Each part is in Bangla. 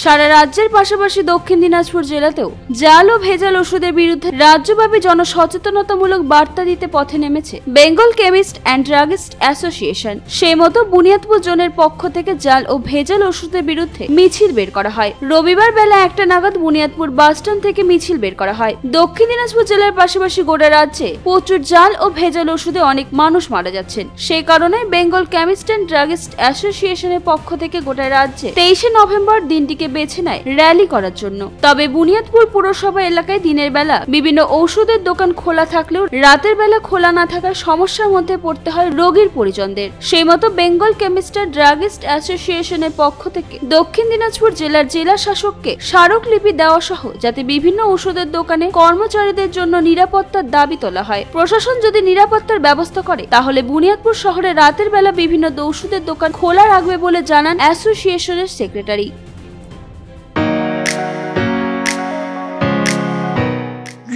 সারা রাজ্যের পাশাপাশি দক্ষিণ দিনাজপুর জেলাতেও জাল ও ভেজাল ওষুধের বিরুদ্ধে রাজ্যব্যাপী জনসচেতনতামূলক বার্তা দিতে পথে নেমেছে Bengal chemist and druggist association. সেই মতো বুনিয়াদপুর জোনের পক্ষ থেকে জাল ও ভেজাল ওষুধের বিরুদ্ধে মিছিল বের করা হয়। রবিবার বেলা 1টা নাগাদ বুনিয়াদপুর বাসস্ট্যান্ড থেকে মিছিল বের করা হয়। দক্ষিণ দিনাজপুর জেলার পাশাপাশি গোটা রাজ্যে প্রচুর জাল ও ভেজাল ওষুধে অনেক মানুষ মারা যাচ্ছেন। সেই কারণে বেঙ্গল কেমিস্ট অ্যান্ড ড্রাগিস্ট অ্যাসোসিয়েশনের পক্ষ থেকে গোটা রাজ্যে 23শে নভেম্বর দিনটিকে বেছে নেয় র্যালি করার জন্য। তবে বুনিয়াদপুর পুরসভা এলাকায় দিনের বেলা বিভিন্ন ঔষধের দোকান খোলা থাকলেও রাতের বেলা খোলা না থাকার সমস্যার মধ্যে পড়তে হয় রোগীর পরিজনদের। সেই মতো বেঙ্গল কেমিস্ট অ্যান্ড ড্রাগিস্ট অ্যাসোসিয়েশনের পক্ষ থেকে দক্ষিণ দিনাজপুর জেলার জেলা শাসককে স্মারকলিপি দেওয়া সহ যাতে বিভিন্ন ওষুধের দোকানে কর্মচারীদের জন্য নিরাপত্তার দাবি তোলা হয়। প্রশাসন যদি নিরাপত্তার ব্যবস্থা করে তাহলে বুনিয়াদপুর শহরে রাতের বেলা বিভিন্ন ওষুধের দোকান খোলা রাখবে বলে জানান অ্যাসোসিয়েশনের সেক্রেটারি।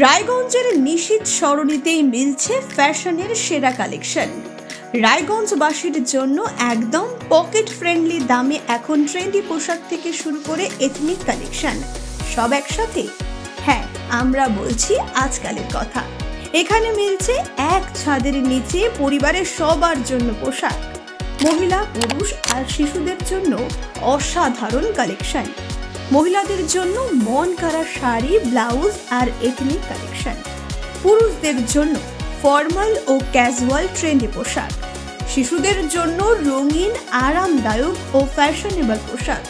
রায়গঞ্জের নিশীথ সরণিতেই মিলছে ফ্যাশনের সেরা কালেকশন। রায়গঞ্জবাসীর জন্য একদম পকেট ফ্রেন্ডলি দামে এখন ট্রেন্ডি পোশাক থেকে শুরু করে এথনিক কালেকশন সব একসাথে। হ্যাঁ, আমরা বলছি আজকালের কথা। এখানে মিলছে এক ছাদের নিচে পরিবারের সবার জন্য পোশাক, মহিলা, পুরুষ আর শিশুদের জন্য অসাধারণ কালেকশন। মহিলাদের জন্য মন কাড়া শাড়ি, ব্লাউজ আর এথনিক কালেকশন। পুরুষদের জন্য ফর্মাল ও ক্যাজুয়াল ট্রেন্ডি পোশাক। শিশুদের জন্য রঙিন, আরামদায়ক ও ফ্যাশনেবল পোশাক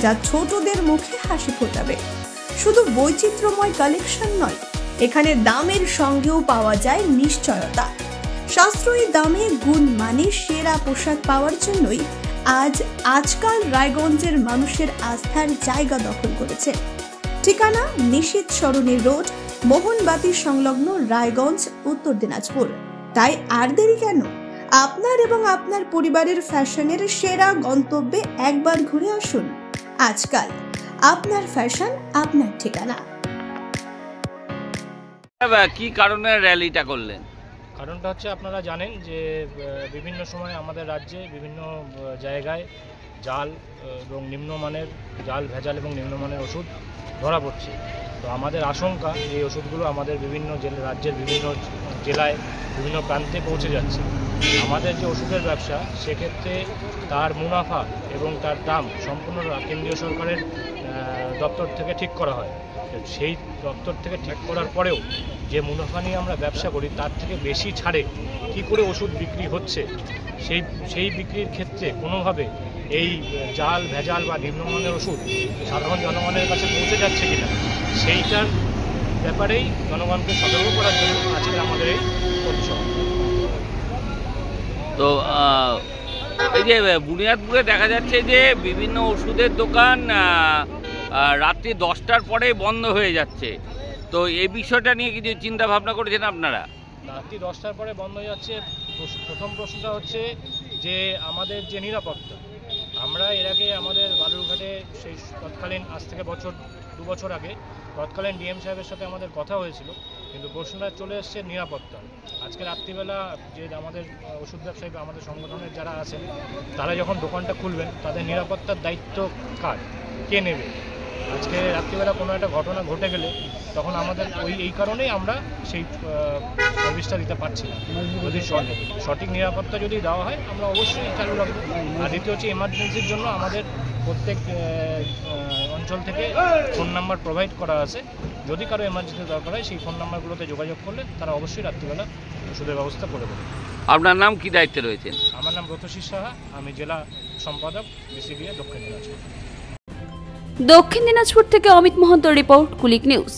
যা ছোটদের মুখে হাসি ফোটাবে। শুধু বৈচিত্র্যময় কালেকশন নয়, এখানে দামের সঙ্গেও পাওয়া যায় নিশ্চয়তা। সাশ্রয়ী দামে গুণমানে সেরা পোশাক পাওয়ার জন্যই আজকাল রায়গঞ্জের মানুষের আস্থার জায়গা দখল করেছে। ঠিকানা নিশীথ সরণি রোড, মোহনবাতি সংলগ্ন, রায়গঞ্জ, উত্তর দিনাজপুর। তাই আর দেরি কেন? আপনার এবং আপনার পরিবারের ফ্যাশনের সেরা গন্তব্যে একবার ঘুরে আসুন। আজকাল আপনার ফ্যাশন, আপনার ঠিকানা। কি কারণে র্যালিটা করলেন? কারণটা হচ্ছে আপনারা জানেন যে বিভিন্ন সময় আমাদের রাজ্যে বিভিন্ন জায়গায় জাল এবং নিম্নমানের জাল, ভেজাল এবং নিম্নমানের ওষুধ ধরা পড়ছে। তো আমাদের আশঙ্কা এই ওষুধগুলো আমাদের বিভিন্ন রাজ্যের বিভিন্ন জেলায় বিভিন্ন প্রান্তে পৌঁছে যাচ্ছে। আমাদের যে ওষুধের ব্যবসা, সেক্ষেত্রে তার মুনাফা এবং তার দাম সম্পূর্ণ কেন্দ্রীয় সরকারের দপ্তর থেকে ঠিক করা হয়। সেই দপ্তর থেকে ঠিক করার পরেও যে মুনাফা নিয়ে আমরা ব্যবসা করি তার থেকে বেশি ছাড়ে কি করে ওষুধ বিক্রি হচ্ছে, সেই বিক্রির ক্ষেত্রে কোনোভাবে এই জাল, ভেজাল বা নিম্নমানের ওষুধ সাধারণ জনগণের কাছে পৌঁছে যাচ্ছে কিনা, সেইটার ব্যাপারেই জনগণকে সতর্ক করার জন্য আজকে আমাদের এই উৎসব। তো এই যে বুনিয়াদপুরে দেখা যাচ্ছে যে বিভিন্ন ওষুধের দোকান রাত্রি 10টার পরে বন্ধ হয়ে যাচ্ছে, তো এই বিষয়টা নিয়ে কিছু চিন্তা ভাবনা করেছেন আপনারা? রাত্রি 10টার পরে বন্ধ হয়ে যাচ্ছে। প্রথম প্রশ্নটা হচ্ছে যে আমাদের যে নিরাপত্তা, আমরা এর আগে আমাদের বালুরঘাটে সেই তৎকালীন, আজ থেকে 2 বছর আগে তৎকালীন ডিএম সাহেবের সাথে আমাদের কথা হয়েছিল, কিন্তু প্রশ্নটা চলে এসছে নিরাপত্তা। আজকে রাত্রিবেলা যে আমাদের ওষুধ ব্যবসায়ী বা আমাদের সংগঠনের যারা আছেন তারা যখন দোকানটা খুলবেন তাদের নিরাপত্তার দায়িত্ব কার, কে নেবে? আজকে রাত্রিবেলা কোনো একটা ঘটনা ঘটে গেলে তখন আমাদের এই কারণেই আমরা সেই সার্ভিসটা দিতে পারছি না। যদি সঠিক নিরাপত্তা যদি দেওয়া হয় আমরা অবশ্যই চালু রাখবো। আর দ্বিতীয় হচ্ছে এমার্জেন্সির জন্য আমাদের প্রত্যেক অঞ্চল থেকে ফোন নাম্বার প্রোভাইড করা আছে। যদি কারো এমার্জেন্সি দরকার হয় সেই ফোন নাম্বারগুলোতে যোগাযোগ করলে তারা অবশ্যই রাত্রিবেলা ওষুধের ব্যবস্থা করে দেবে। আপনার নাম কি দায়িত্বে রয়েছেন? আমার নাম ব্রতশী সাহা, আমি জেলা সম্পাদক বিসিবিএ দক্ষিণ দিনাজপুর। দক্ষিণ দিনাজপুর থেকে অমিত মহন্ত রিপোর্ট, কুলিক নিউজ।